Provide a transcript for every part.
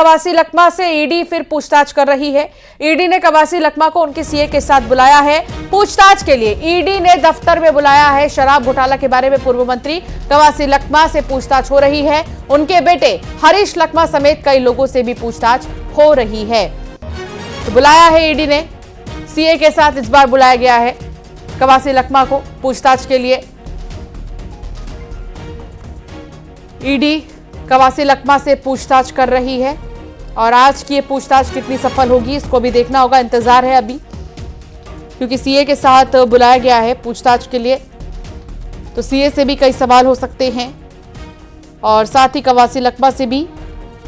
कवासी लखमा से ईडी फिर पूछताछ कर रही है। ईडी ने कवासी लखमा को उनके सीए के साथ बुलाया है पूछताछ के लिए। ईडी ने दफ्तर में बुलाया है। शराब घोटाला के बारे में पूर्व मंत्री कवासी लखमा से पूछताछ हो रही है। उनके बेटे हरीश लखमा समेत कई लोगों से भी पूछताछ हो रही है। तो बुलाया है ईडी ने, सीए के साथ इस बार बुलाया गया है कवासी लखमा को पूछताछ के लिए। ईडी कवासी लखमा से पूछताछ कर रही है और आज की ये पूछताछ कितनी सफल होगी इसको भी देखना होगा। इंतजार है अभी, क्योंकि सीए के साथ बुलाया गया है पूछताछ के लिए, तो सीए से भी कई सवाल हो सकते हैं और साथ ही कवासी लखमा से भी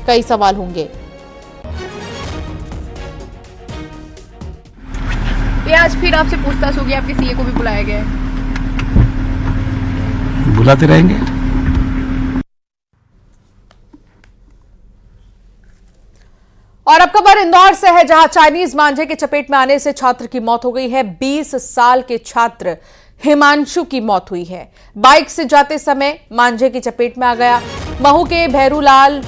कई सवाल होंगे। ये आज फिर आपसे पूछताछ होगी, आपके सीए को भी बुलाया गया है। बुलाते रहेंगे। और अब खबर इंदौर से है, जहां चाइनीज मांझे की चपेट में आने से छात्र की मौत हो गई है। 20 साल के छात्र हिमांशु की मौत हुई है। बाइक से जाते समय मांझे की चपेट में आ गया। महू के भैरूलाल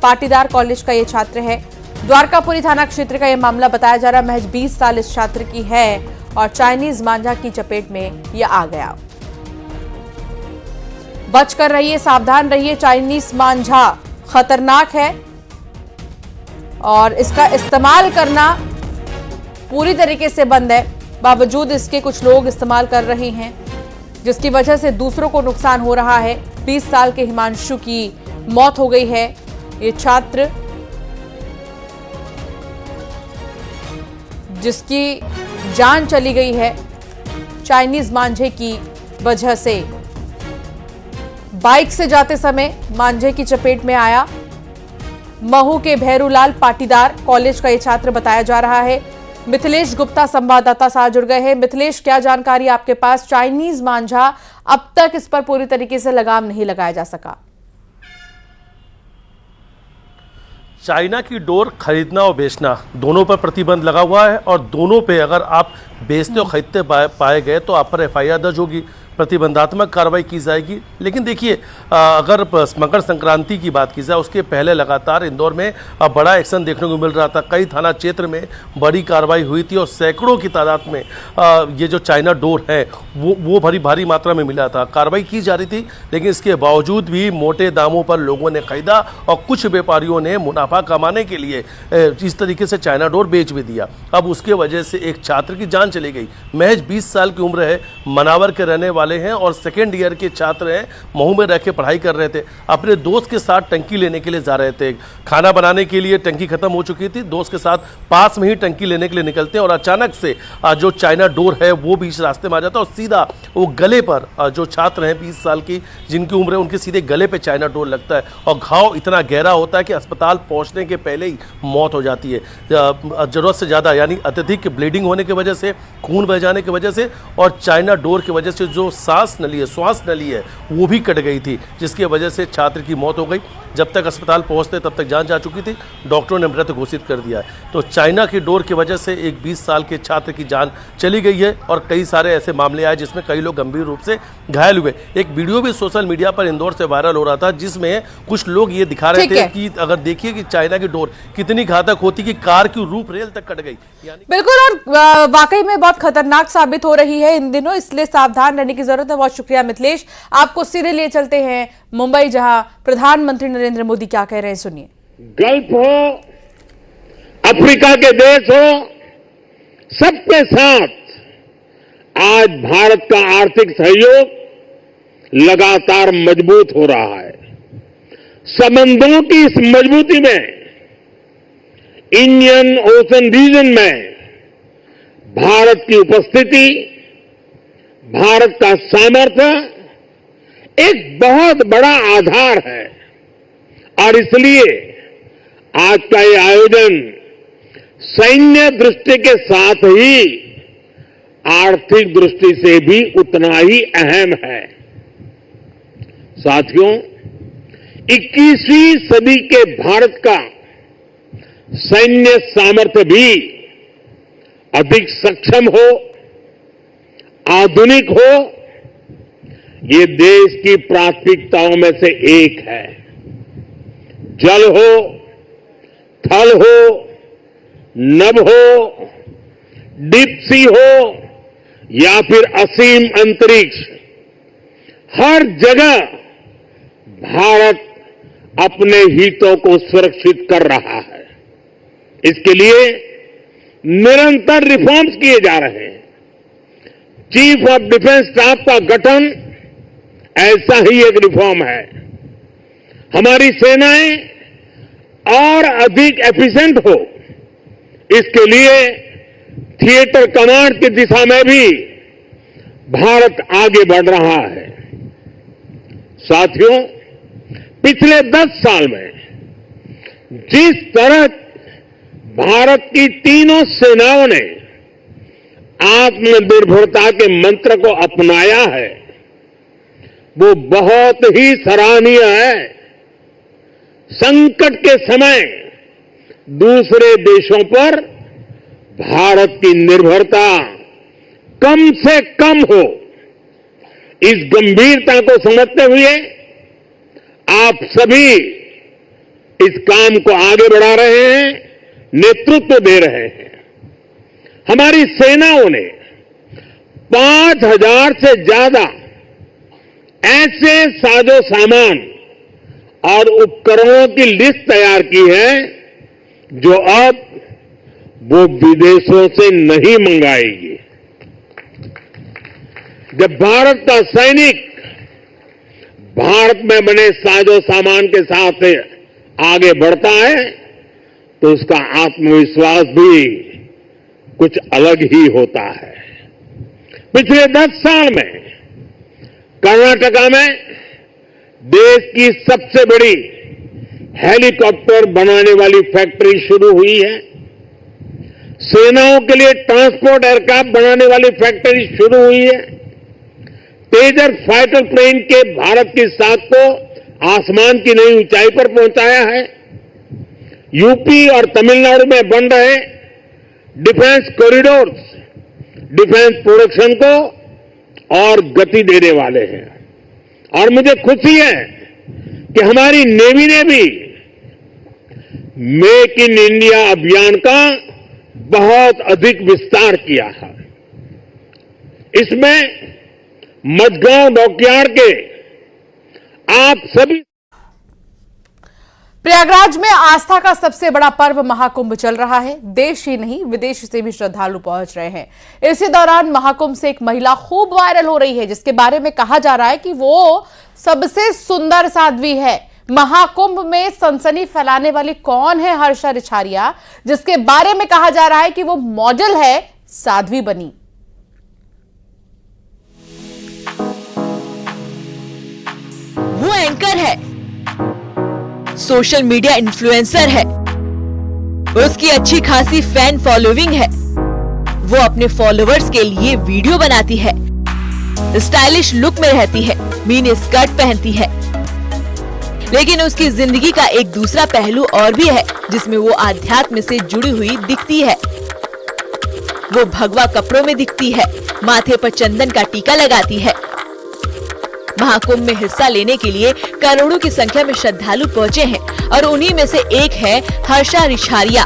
पाटीदार कॉलेज का यह छात्र है। द्वारकापुरी थाना क्षेत्र का यह मामला बताया जा रहा है। महज 20 साल इस छात्र की है और चाइनीज मांझा की चपेट में यह आ गया। बच कर रहिए, सावधान रहिए। चाइनीज मांझा खतरनाक है और इसका इस्तेमाल करना पूरी तरीके से बंद है, बावजूद इसके कुछ लोग इस्तेमाल कर रहे हैं, जिसकी वजह से दूसरों को नुकसान हो रहा है। 20 साल के हिमांशु की मौत हो गई है। ये छात्र जिसकी जान चली गई है चाइनीज मांझे की वजह से। बाइक से जाते समय मांझे की चपेट में आया। महू के भैरूलाल पाटीदार कॉलेज का यह छात्र बताया जा रहा है। मिथिलेश गुप्ता संवाददाता साथ जुड़ गए हैं। मिथिलेश, क्या जानकारी आपके पास? चाइनीज मांझा, अब तक इस पर पूरी तरीके से लगाम नहीं लगाया जा सका। चाइना की डोर खरीदना और बेचना दोनों पर प्रतिबंध लगा हुआ है और दोनों पे अगर आप बेचते और खरीदते पाए गए तो आप पर एफआईआर दर्ज होगी, प्रतिबंधात्मक कार्रवाई की जाएगी। लेकिन देखिए, अगर मकर संक्रांति की बात की जाए उसके पहले लगातार इंदौर में बड़ा एक्शन देखने को मिल रहा था। कई थाना क्षेत्र में बड़ी कार्रवाई हुई थी और सैकड़ों की तादाद में ये जो चाइना डोर है वो भारी मात्रा में मिला था। कार्रवाई की जा रही थी, लेकिन इसके बावजूद भी मोटे दामों पर लोगों ने खरीदा और कुछ व्यापारियों ने मुनाफा कमाने के लिए इस तरीके से चाइना डोर बेच भी दिया। अब उसके वजह से एक छात्र की जान चली गई। महज 20 साल की उम्र है, मनावर के रहने वाले हैं और सेकेंड ईयर के छात्र हैं। महू में रह के पढ़ाई कर रहे थे। अपने दोस्त के साथ टंकी लेने के लिए जा रहे थे। खाना बनाने के लिए टंकी खत्म हो चुकी थी। दोस्त के साथ पास में ही टंकी लेने के लिए निकलते हैं और अचानक से जो चाइना डोर है वो भी इस रास्ते में आ जाता है और सीधा वो गले पर, जो छात्र हैं 20 साल की जिनकी उम्र है, उनके सीधे गले पे चाइना डोर लगता है और घाव इतना गहरा होता है कि अस्पताल पहुंचने के पहले ही मौत हो जाती है। जरूरत से ज़्यादा यानी अत्यधिक ब्लीडिंग होने की वजह से, खून बह जाने की वजह से और चाइना डोर की वजह से जो श्वास नली है वो भी कट गई थी, जिसकी वजह से छात्र की मौत हो गई। जब तक अस्पताल पहुंचते तब तक जान जा चुकी थी। डॉक्टरों ने मृत घोषित कर दिया है। तो चाइना की डोर की वजह से एक 20 साल के छात्र की जान चली गई है और कई सारे ऐसे मामले आए जिसमें कई लोग गंभीर रूप से घायल हुए। एक वीडियो भी सोशल मीडिया पर इंदौर से वायरल हो रहा था जिसमें कुछ लोग ये दिखा रहे थे कि अगर देखिए कि चाइना की डोर कितनी घातक होती कि कार की रूप रेल तक कट गई। बिल्कुल, और वाकई में बहुत खतरनाक साबित हो रही है इन दिनों, इसलिए सावधान रहने की जरूरत है। बहुत शुक्रिया मिथिलेश। आपको सीधे लिए चलते हैं मुंबई, जहां प्रधानमंत्री नरेंद्र मोदी क्या कह रहे हैं, सुनिए। गल्फ हो, अफ्रीका के देश हो, सबके साथ आज भारत का आर्थिक सहयोग लगातार मजबूत हो रहा है। संबंधों की इस मजबूती में इंडियन ओशन रीजन में भारत की उपस्थिति, भारत का सामर्थ्य एक बहुत बड़ा आधार है और इसलिए आज का ये आयोजन सैन्य दृष्टि के साथ ही आर्थिक दृष्टि से भी उतना ही अहम है। साथियों, 21वीं सदी के भारत का सैन्य सामर्थ्य भी अधिक सक्षम हो, आधुनिक हो, ये देश की प्राथमिकताओं में से एक है। जल हो, थल हो, नभ हो, डीप सी हो या फिर असीम अंतरिक्ष, हर जगह भारत अपने हितों को सुरक्षित कर रहा है। इसके लिए निरंतर रिफॉर्म्स किए जा रहे हैं। चीफ ऑफ डिफेंस स्टाफ का गठन ऐसा ही एक रिफॉर्म है। हमारी सेनाएं और अधिक एफिशिएंट हो, इसके लिए थिएटर कमांड की दिशा में भी भारत आगे बढ़ रहा है। साथियों, पिछले 10 साल में जिस तरह भारत की तीनों सेनाओं ने आत्मनिर्भरता के मंत्र को अपनाया है, वो बहुत ही सराहनीय है। संकट के समय दूसरे देशों पर भारत की निर्भरता कम से कम हो, इस गंभीरता को समझते हुए आप सभी इस काम को आगे बढ़ा रहे हैं, नेतृत्व दे रहे हैं। हमारी सेनाओं ने 5000 से ज्यादा ऐसे साजो सामान और उपकरणों की लिस्ट तैयार की है जो अब वो विदेशों से नहीं मंगाएगी। जब भारत का सैनिक भारत में बने साजो सामान के साथ आगे बढ़ता है तो उसका आत्मविश्वास भी कुछ अलग ही होता है। पिछले 10 साल में कर्नाटका में देश की सबसे बड़ी हेलीकॉप्टर बनाने वाली फैक्ट्री शुरू हुई है। सेनाओं के लिए ट्रांसपोर्ट एयरक्राफ्ट बनाने वाली फैक्ट्री शुरू हुई है। तेजस फाइटर प्लेन के भारत की साख को आसमान की नई ऊंचाई पर पहुंचाया है। यूपी और तमिलनाडु में बन रहे डिफेंस कॉरिडोर्स डिफेंस प्रोडक्शन को और गति देने वाले हैं। और मुझे खुशी है कि हमारी नेवी ने भी मेक इन इंडिया अभियान का बहुत अधिक विस्तार किया है। इसमें मझगांव डॉकयार्ड के आप सभी। प्रयागराज में आस्था का सबसे बड़ा पर्व महाकुंभ चल रहा है। देश ही नहीं विदेश से भी श्रद्धालु पहुंच रहे हैं। इसी दौरान महाकुंभ से एक महिला खूब वायरल हो रही है, जिसके बारे में कहा जा रहा है कि वो सबसे सुंदर साध्वी है। महाकुंभ में सनसनी फैलाने वाली कौन है हर्षा रिछारिया, जिसके बारे में कहा जा रहा है कि वो मॉडल है, साध्वी बनी। वो एंकर है, सोशल मीडिया इन्फ्लुएंसर है, उसकी अच्छी खासी फैन फॉलोइंग है। वो अपने फॉलोअर्स के लिए वीडियो बनाती है, स्टाइलिश लुक में रहती है, मिनी स्कर्ट पहनती है। लेकिन उसकी जिंदगी का एक दूसरा पहलू और भी है, जिसमें वो आध्यात्म से जुड़ी हुई दिखती है। वो भगवा कपड़ों में दिखती है, माथे पर चंदन का टीका लगाती है। महाकुंभ में हिस्सा लेने के लिए करोड़ों की संख्या में श्रद्धालु पहुंचे हैं और उन्हीं में से एक है हर्षा रिछारिया,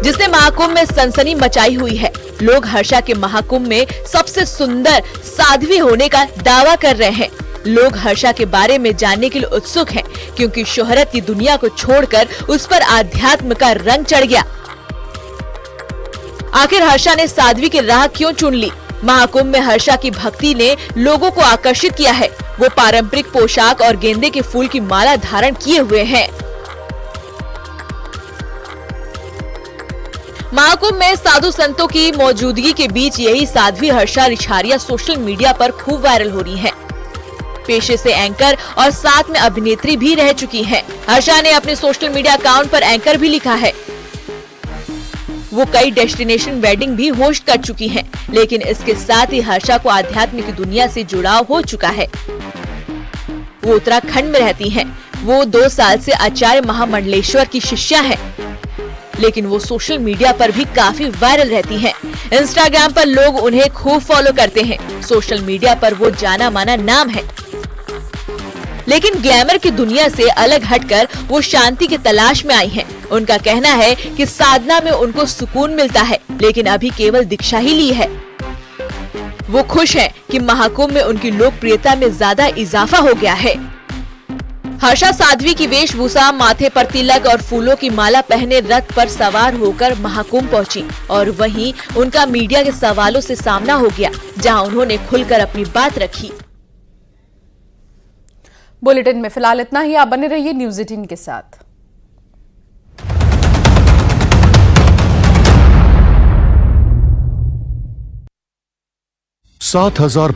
जिसने महाकुंभ में सनसनी मचाई हुई है। लोग हर्षा के महाकुंभ में सबसे सुंदर साध्वी होने का दावा कर रहे हैं। लोग हर्षा के बारे में जानने के लिए उत्सुक हैं, क्योंकि शोहरत की दुनिया को छोड़कर उस पर आध्यात्म का रंग चढ़ गया। आखिर हर्षा ने साध्वी की राह क्यों चुन ली? महाकुंभ में हर्षा की भक्ति ने लोगों को आकर्षित किया है। वो पारंपरिक पोशाक और गेंदे के फूल की माला धारण किए हुए हैं। महाकुंभ में साधु संतों की मौजूदगी के बीच यही साध्वी हर्षा रिछारिया सोशल मीडिया पर खूब वायरल हो रही है। पेशे से एंकर और साथ में अभिनेत्री भी रह चुकी हैं। हर्षा ने अपने सोशल मीडिया अकाउंट पर एंकर भी लिखा है। वो कई डेस्टिनेशन वेडिंग भी होस्ट कर चुकी हैं, लेकिन इसके साथ ही हर्षा को आध्यात्म की दुनिया से जुड़ाव हो चुका है। वो उत्तराखंड में रहती हैं। वो 2 साल से आचार्य महामंडलेश्वर की शिष्या हैं, लेकिन वो सोशल मीडिया पर भी काफी वायरल रहती हैं। इंस्टाग्राम पर लोग उन्हें खूब फॉलो करते हैं। सोशल मीडिया पर वो जाना माना नाम है। लेकिन ग्लैमर की दुनिया से अलग हटकर वो शांति की तलाश में आई हैं। उनका कहना है कि साधना में उनको सुकून मिलता है, लेकिन अभी केवल दीक्षा ही ली है। वो खुश हैं कि महाकुंभ में उनकी लोकप्रियता में ज्यादा इजाफा हो गया है। हर्षा साध्वी की वेशभूषा, माथे पर तिलक और फूलों की माला पहने रथ पर सवार होकर महाकुंभ पहुंची और वहीं उनका मीडिया के सवालों से सामना हो गया, जहां उन्होंने खुलकर अपनी बात रखी। बुलेटिन में फिलहाल इतना ही। आप बने रहिए न्यूज़ 18 के साथ। $7,000